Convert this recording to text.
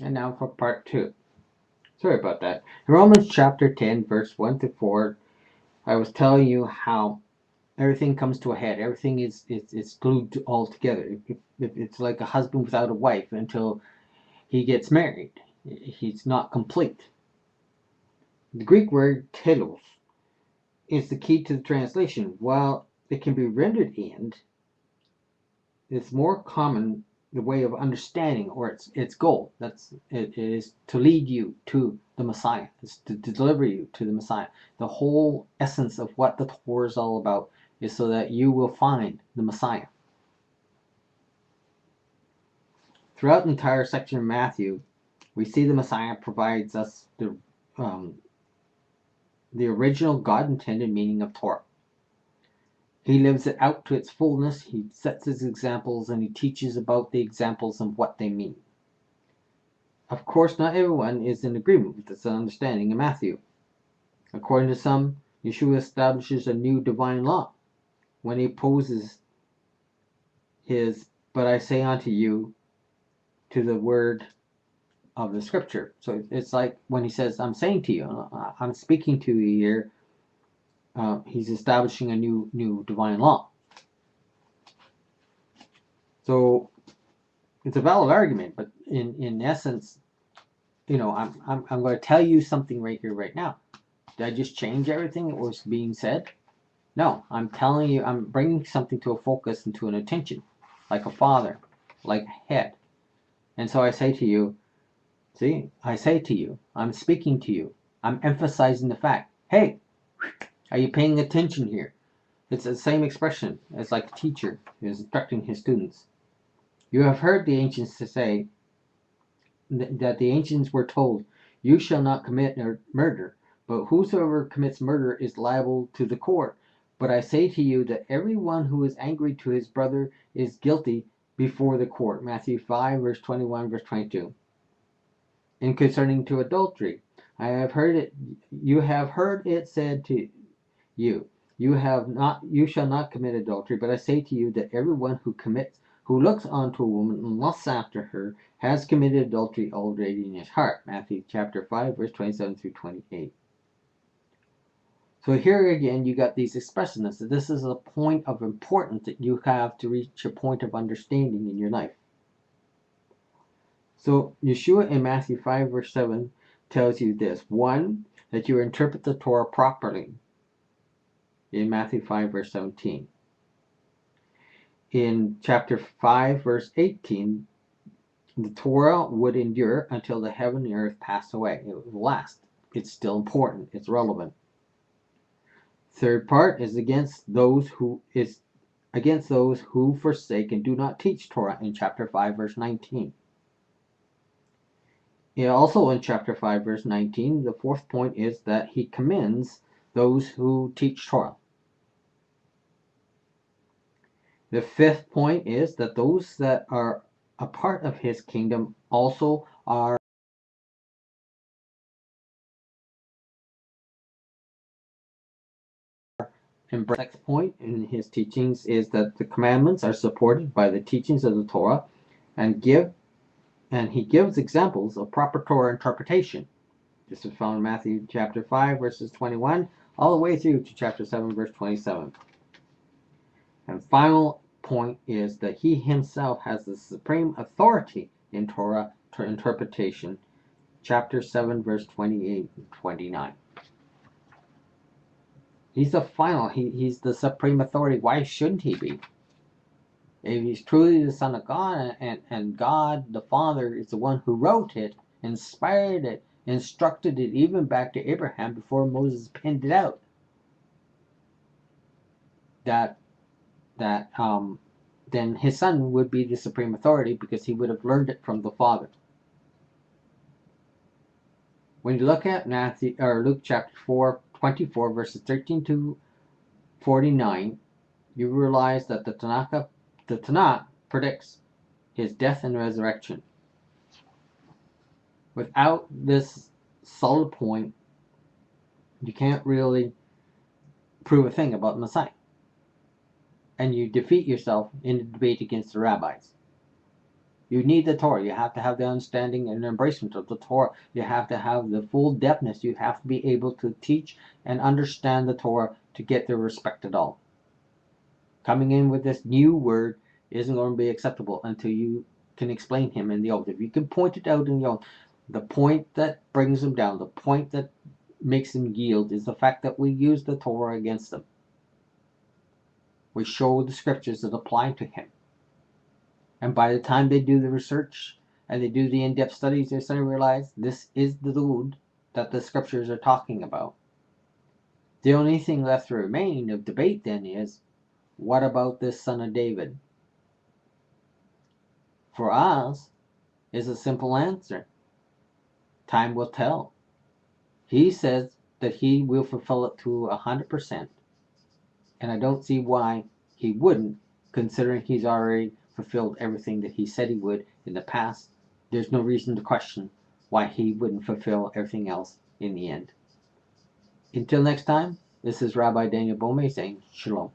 And now for part 2. Sorry about that. In Romans chapter 10, verse 1 to 4, I was telling you how everything comes to a head. Everything is glued all together. It's like a husband without a wife until he gets married. He's not complete. The Greek word telos is the key to the translation. While it can be rendered end, it's more common the way of understanding or its goal. It is to lead you to the Messiah. It's to deliver you to the Messiah. The whole essence of what the Torah is all about is so that you will find the Messiah. Throughout the entire section of Matthew, we see the Messiah provides us the original God intended meaning of Torah. He lives it out to its fullness. He sets his examples and he teaches about the examples and what they mean. Of course, not everyone is in agreement with this understanding in Matthew. According to some, Yeshua establishes a new divine law when he poses his "but I say unto you" to the word of the scripture. So it's like when he says, "I'm saying to you," I'm speaking to you here. He's establishing a new divine law. So it's a valid argument, but in essence, I'm going to tell you something right here, right now. Did I just change everything that was being said? No, I'm telling you, I'm bringing something to a focus and to an attention, like a father, like a head. And so I say to you, I'm speaking to you, I'm emphasizing the fact, hey, are you paying attention here? It's the same expression as like a teacher is instructing his students. You have heard the ancients to say that the ancients were told, you shall not commit murder, but whosoever commits murder is liable to the court. But I say to you that every one who is angry to his brother is guilty before the court. Matthew 5, verse 21, verse 22. And concerning to adultery, you have heard it said to you, you shall not commit adultery. But I say to you that everyone who looks onto a woman and lusts after her has committed adultery already in his heart. Matthew chapter 5, verse 27 through 28. So here again, you got these expressions. This is a point of importance that you have to reach a point of understanding in your life. So Yeshua in Matthew 5, verse 7 tells you this. One, that you interpret the Torah properly in Matthew 5, verse 17. In chapter 5, verse 18, the Torah would endure until the heaven and earth pass away. It will last. It's still important. It's relevant. Third part is against those who forsake and do not teach Torah in chapter 5, verse 19. Also in chapter 5, verse 19, the fourth point is that he commends those who teach Torah. The fifth point is that those that are a part of his kingdom also are embraced. The next point in his teachings is that the commandments are supported by the teachings of the Torah and he gives examples of proper Torah interpretation. This is found in Matthew chapter 5, verses 21, all the way through to chapter 7, verse 27. And final point is that he himself has the supreme authority in Torah interpretation, chapter 7, verse 28 and 29. He's he's the supreme authority. Why shouldn't he be? If he's truly the Son of God, and God the Father is the one who wrote it, inspired it, instructed it even back to Abraham before Moses penned it out, then his son would be the supreme authority because he would have learned it from the Father. When you look at Luke chapter 24, verses 13 to 49, you realize that the Tanakh predicts his death and resurrection. Without this solid point, you can't really prove a thing about the Messiah. And you defeat yourself in the debate against the rabbis. You need the Torah. You have to have the understanding and embracement of the Torah. You have to have the full depthness. You have to be able to teach and understand the Torah to get their respect at all. Coming in with this new word isn't going to be acceptable until you can explain him in the old. If you can point it out in the old, the point that brings them down, the point that makes them yield is the fact that we use the Torah against them. We show the scriptures that apply to him. And by the time they do the research and they do the in-depth studies, they suddenly realize this is the dude that the scriptures are talking about. The only thing left to remain of debate then is, what about this son of David? For us, is a simple answer. Time will tell. He says that he will fulfill it to 100%. And I don't see why he wouldn't, considering he's already fulfilled everything that he said he would in the past. There's no reason to question why he wouldn't fulfill everything else in the end. Until next time, this is Rabbi Daniel Beaumet saying Shalom.